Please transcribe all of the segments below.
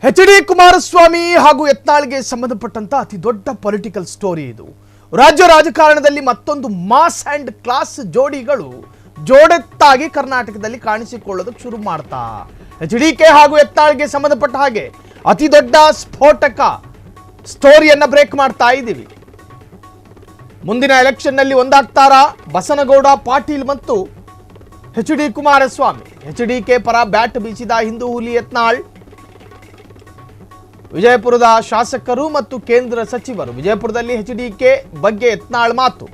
H D. Kumaraswamy ಹಾಗೂ ಯತ್ನಾಳ್ಗೆ ಸಂಬಂಧಪಟ್ಟಂತ ಅತಿ ದೊಡ್ಡ ಪೊಲಿಟಿಕಲ್ ಸ್ಟೋರಿ ಇದು. ರಾಜ್ಯ ರಾಜಕಾರಣದಲ್ಲಿ ಮತ್ತೊಂದು ಮಾಸ್ ಅಂಡ್ ಕ್ಲಾಸ್ ಜೋಡಿಗಳು ಜೋಡೆತ್ತಾಗಿ ಕರ್ನಾಟಕದಲ್ಲಿ ಕಾಣಿಸಿಕೊಳ್ಳೋದಕ್ಕೆ ಶುರು ಮಾಡ್ತಾ ಎಚ್.ಡಿ.ಕೆ ಹಾಗೂ ಯತ್ನಾಳ್ಗೆ ಸಂಬಂಧಪಟ್ಟ ಹಾಗೆ ಅತಿ ದೊಡ್ಡ ಸ್ಫೋಟಕ ಸ್ಟೋರಿಯನ್ನ ಬ್ರೇಕ್ ಮಾಡ್ತಾ ಇದ್ದೀವಿ. ಮುಂದಿನ ಎಲೆಕ್ಷನ್ ನಲ್ಲಿ ಒಂದಾಗ್ತಾರಾ ಬಸನಗೌಡ ಪಾಟೀಲ್ ಮತ್ತು ಎಚ್.ಡಿ. ಕುಮಾರಸ್ವಾಮಿ? ಎಚ್.ಡಿ.ಕೆ ಪರ ಬ್ಯಾಟ್ ಬೀಸಿದ ಹಿಂದೂ ಹುಲಿ ಯತ್ನಾಳ್. ವಿಜಯಪುರದ ಶಾಸಕರು ಮತ್ತು ಕೇಂದ್ರ ಸಚಿವರು. ವಿಜಯಪುರದಲ್ಲಿ ಎಚ್.ಡಿ.ಕೆ ಬಗ್ಗೆ ಯತ್ನಾಳ್ ಮಾತು.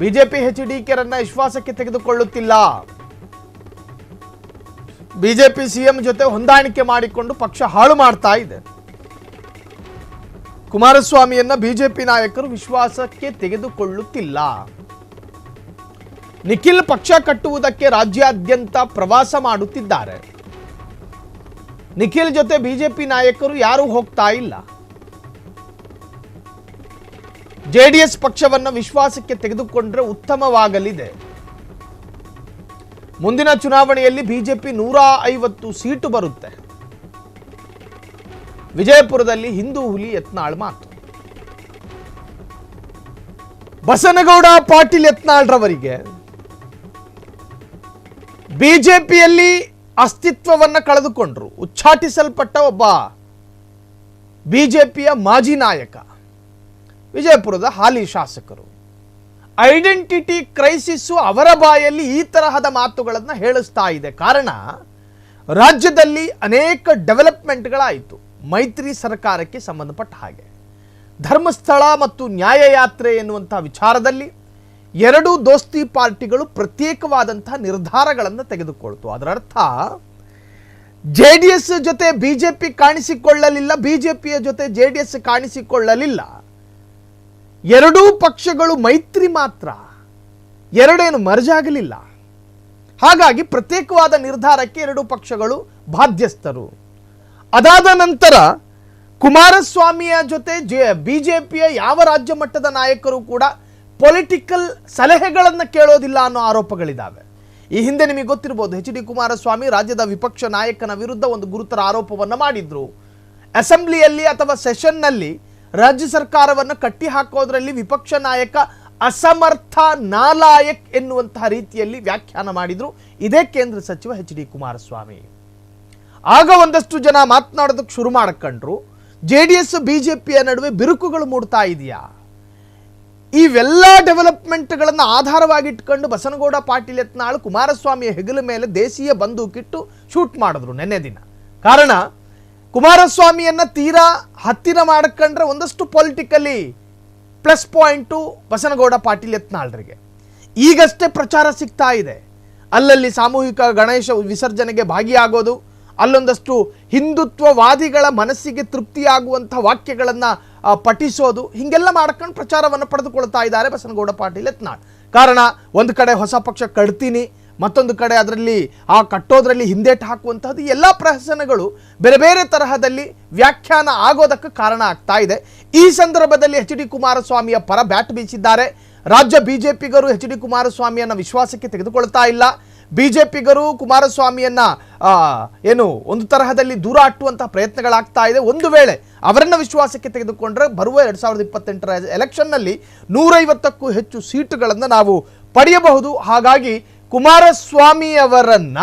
ಬಿಜೆಪಿ ಎಚ್.ಡಿ.ಕೆರನ್ನ ವಿಶ್ವಾಸಕ್ಕೆ ತೆಗೆದುಕೊಳ್ಳುತ್ತಿಲ್ಲ. ಬಿಜೆಪಿ ಸಿಎಂ ಜೊತೆ ಹೊಂದಾಣಿಕೆ ಮಾಡಿಕೊಂಡು ಪಕ್ಷ ಹಾಳು ಮಾಡ್ತಾ ಇದೆ. ಕುಮಾರಸ್ವಾಮಿಯನ್ನ ಬಿಜೆಪಿ ನಾಯಕರು ವಿಶ್ವಾಸಕ್ಕೆ ತೆಗೆದುಕೊಳ್ಳುತ್ತಿಲ್ಲ. ನಿಖಿಲ್ ಪಕ್ಷ ಕಟ್ಟುವುದಕ್ಕೆ ರಾಜ್ಯಾದ್ಯಂತ ಪ್ರವಾಸ ಮಾಡುತ್ತಿದ್ದಾರೆ. ನಿಖಿಲ್ ಜೊತೆ ಬಿಜೆಪಿ ನಾಯಕರು ಯಾರೂ ಹೋಗ್ತಾ ಇಲ್ಲ. ಜೆಡಿಎಸ್ ಪಕ್ಷವನ್ನು ವಿಶ್ವಾಸಕ್ಕೆ ತೆಗೆದುಕೊಂಡ್ರೆ ಉತ್ತಮವಾಗಲಿದೆ. ಮುಂದಿನ ಚುನಾವಣೆಯಲ್ಲಿ ಬಿಜೆಪಿ 150 ಸೀಟು ಬರುತ್ತೆ. ವಿಜಯಪುರದಲ್ಲಿ ಹಿಂದೂ ಹುಲಿ ಯತ್ನಾಳ್ ಮಾತು. ಬಸನಗೌಡ ಪಾಟೀಲ್ ಯತ್ನಾಳ್ರವರಿಗೆ ಬಿಜೆಪಿಯಲ್ಲಿ ಅಸ್ತಿತ್ವವನ್ನ ಕಳೆದುಕೊಂಡ್ರು. ಉಚ್ಚಾಟಿಸಲ್ಪಟ್ಟ ಒಬ್ಬ ಬಿಜೆಪಿಯ ಮಾಜಿ ನಾಯಕ, ವಿಜಯಪುರದ ಹಾಲಿ ಶಾಸಕರು. ಐಡೆಂಟಿಟಿ ಕ್ರೈಸಿಸ್ ಅವರ ಬಾಯಲ್ಲಿ ಈ ತರಹದ ಮಾತುಗಳನ್ನು ಹೇಳಿಸ್ತಾ ಇದೆ. ಕಾರಣ, ರಾಜ್ಯದಲ್ಲಿ ಅನೇಕ ಡೆವಲಪ್ಮೆಂಟ್ಗಳಾಯಿತು ಮೈತ್ರಿ ಸರ್ಕಾರಕ್ಕೆ ಸಂಬಂಧಪಟ್ಟ ಹಾಗೆ. ಧರ್ಮಸ್ಥಳ ಮತ್ತು ನ್ಯಾಯಯಾತ್ರೆ ಎನ್ನುವಂತಹ ವಿಚಾರದಲ್ಲಿ ಎರಡೂ ದೋಸ್ತಿ ಪಾರ್ಟಿಗಳು ಪ್ರತ್ಯೇಕವಾದಂತಹ ನಿರ್ಧಾರಗಳನ್ನು ತೆಗೆದುಕೊಳ್ತು. ಅದರ ಅರ್ಥ ಜೆಡಿಎಸ್ ಜೊತೆ ಬಿಜೆಪಿ ಕಾಣಿಸಿಕೊಳ್ಳಲಿಲ್ಲ, ಬಿಜೆಪಿಯ ಜೊತೆ ಜೆಡಿಎಸ್ ಕಾಣಿಸಿಕೊಳ್ಳಲಿಲ್ಲ. ಎರಡೂ ಪಕ್ಷಗಳು ಮೈತ್ರಿ ಮಾತ್ರ, ಎರಡೇನು ಮರ್ಜ್ ಆಗಲಿಲ್ಲ. ಹಾಗಾಗಿ ಪ್ರತ್ಯೇಕವಾದ ನಿರ್ಧಾರಕ್ಕೆ ಎರಡೂ ಪಕ್ಷಗಳು ಬಾಧ್ಯಸ್ಥರು. ಅದಾದ ನಂತರ ಕುಮಾರಸ್ವಾಮಿಯ ಜೊತೆ ಬಿಜೆಪಿಯ ಯಾವ ರಾಜ್ಯ ಮಟ್ಟದ ನಾಯಕರು ಕೂಡ ಪೊಲಿಟಿಕಲ್ ಸಲಹೆಗಳನ್ನು ಕೇಳೋದಿಲ್ಲ ಅನ್ನೋ ಆರೋಪಗಳಿದ್ದಾವೆ. ಈ ಹಿಂದೆ ನಿಮಗೆ ಗೊತ್ತಿರಬಹುದು, ಎಚ್.ಡಿ. ಕುಮಾರಸ್ವಾಮಿ ರಾಜ್ಯದ ವಿಪಕ್ಷ ನಾಯಕನ ವಿರುದ್ಧ ಒಂದು ಗುರುತರ ಆರೋಪವನ್ನು ಮಾಡಿದ್ರು. ಅಸೆಂಬ್ಲಿಯಲ್ಲಿ ಅಥವಾ ಸೆಷನ್ನಲ್ಲಿ ರಾಜ್ಯ ಸರ್ಕಾರವನ್ನು ಕಟ್ಟಿ ಹಾಕೋದ್ರಲ್ಲಿ ವಿಪಕ್ಷ ನಾಯಕ ಅಸಮರ್ಥ, ನಾಲಾಯಕ್ ಎನ್ನುವಂತಹ ರೀತಿಯಲ್ಲಿ ವ್ಯಾಖ್ಯಾನ ಮಾಡಿದ್ರು ಇದೇ ಕೇಂದ್ರ ಸಚಿವ ಎಚ್.ಡಿ. ಕುಮಾರಸ್ವಾಮಿ. ಆಗ ಒಂದಷ್ಟು ಜನ ಮಾತನಾಡೋದಕ್ಕೆ ಶುರು ಮಾಡ್ಕೊಂಡ್ರು. ಜೆಡಿಎಸ್ ಬಿಜೆಪಿಯ ನಡುವೆ ಬಿರುಕುಗಳು ಮೂಡ್ತಾ ಇದೆಯಾ? ಇವೆಲ್ಲ ಡೆವಲಪ್ಮೆಂಟ್ಗಳನ್ನು ಆಧಾರವಾಗಿಟ್ಕೊಂಡು ಬಸನಗೌಡ ಪಾಟೀಲ್ ಯತ್ನಾಳ್ ಕುಮಾರಸ್ವಾಮಿಯ ಹೆಗಲ ಮೇಲೆ ದೇಶೀಯ ಬಂದೂಕಿಟ್ಟು ಶೂಟ್ ಮಾಡಿದ್ರು ನೆನ್ನೆ ದಿನ. ಕಾರಣ, ಕುಮಾರಸ್ವಾಮಿಯನ್ನ ತೀರಾ ಹತ್ತಿರ ಮಾಡ್ಕೊಂಡ್ರೆ ಒಂದಷ್ಟು politically plus point Basanagouda Patil ಯತ್ನಾಳ್ರಿಗೆ. ಈಗಷ್ಟೇ ಪ್ರಚಾರ ಸಿಗ್ತಾ ಇದೆ, ಅಲ್ಲಲ್ಲಿ ಸಾಮೂಹಿಕ ಗಣೇಶ ವಿಸರ್ಜನೆಗೆ ಭಾಗಿಯಾಗೋದು, ಅಲ್ಲೊಂದಷ್ಟು ಹಿಂದುತ್ವವಾದಿಗಳ ಮನಸ್ಸಿಗೆ ತೃಪ್ತಿಯಾಗುವಂಥ ವಾಕ್ಯಗಳನ್ನು ಪಠಿಸೋದು, ಹೀಗೆಲ್ಲ ಮಾಡ್ಕೊಂಡು ಪ್ರಚಾರವನ್ನು ಪಡೆದುಕೊಳ್ತಾ ಇದ್ದಾರೆ ಬಸನಗೌಡ ಪಾಟೀಲ್ ಯತ್ನಾಳ್. ಕಾರಣ, ಒಂದು ಕಡೆ ಹೊಸ ಪಕ್ಷ ಕಟ್ತೀನಿ, ಮತ್ತೊಂದು ಕಡೆ ಅದರಲ್ಲಿ ಕಟ್ಟೋದ್ರಲ್ಲಿ ಹಿಂದೇಟು ಹಾಕುವಂತಹದ್ದು, ಎಲ್ಲ ಪ್ರಹಸನಗಳು ಬೇರೆ ಬೇರೆ ತರಹದಲ್ಲಿ ವ್ಯಾಖ್ಯಾನ ಆಗೋದಕ್ಕೆ ಕಾರಣ ಆಗ್ತಾ ಇದೆ. ಈ ಸಂದರ್ಭದಲ್ಲಿ ಎಚ್.ಡಿ. ಕುಮಾರಸ್ವಾಮಿಯ ಪರ ಬ್ಯಾಟ್ ಬೀಸಿದ್ದಾರೆ. ರಾಜ್ಯ ಬಿಜೆಪಿಗರು ಎಚ್.ಡಿ. ಕುಮಾರಸ್ವಾಮಿಯನ್ನ ವಿಶ್ವಾಸಕ್ಕೆ ತೆಗೆದುಕೊಳ್ತಾ ಇಲ್ಲ. ಬಿಜೆಪಿಗರು ಕುಮಾರಸ್ವಾಮಿಯನ್ನ ಒಂದು ತರಹದಲ್ಲಿ ದೂರ ಅಟ್ಟುವಂತಹ ಪ್ರಯತ್ನಗಳಾಗ್ತಾ ಇದೆ. ಒಂದು ವೇಳೆ ಅವರನ್ನ ವಿಶ್ವಾಸಕ್ಕೆ ತೆಗೆದುಕೊಂಡ್ರೆ ಬರುವ 2028ರ ಎಲೆಕ್ಷನ್ನಲ್ಲಿ 150ಕ್ಕೂ ಹೆಚ್ಚು ಸೀಟುಗಳನ್ನು ನಾವು ಪಡೆಯಬಹುದು. ಹಾಗಾಗಿ ಕುಮಾರಸ್ವಾಮಿ ಅವರನ್ನ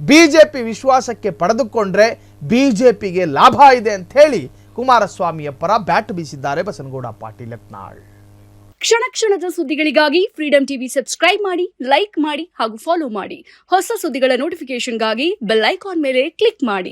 ಬಿಜೆಪಿ ವಿಶ್ವಾಸಕ್ಕೆ ಪಡೆದುಕೊಂಡ್ರೆ ಬಿಜೆಪಿಗೆ ಲಾಭ ಇದೆ ಅಂತ ಹೇಳಿ ಕುಮಾರಸ್ವಾಮಿಯ ಪರ ಬ್ಯಾಟ್ ಬೀಸಿದ್ದಾರೆ ಬಸನಗೌಡ ಪಾಟೀಲ್ ಯತ್ನಾಳ್. ಕ್ಷಣ ಕ್ಷಣದ ಸುದ್ದಿಗಳಿಗಾಗಿ ಫ್ರೀಡಂ ಟಿವಿ ಸಬ್ಸ್ಕ್ರೈಬ್ ಮಾಡಿ, ಲೈಕ್ ಮಾಡಿ ಹಾಗೂ ಫಾಲೋ ಮಾಡಿ. ಹೊಸ ಸುದ್ದಿಗಳ ನೋಟಿಫಿಕೇಶನ್ಗಾಗಿ ಬೆಲ್ ಐಕಾನ್ ಮೇಲೆ ಕ್ಲಿಕ್ ಮಾಡಿ.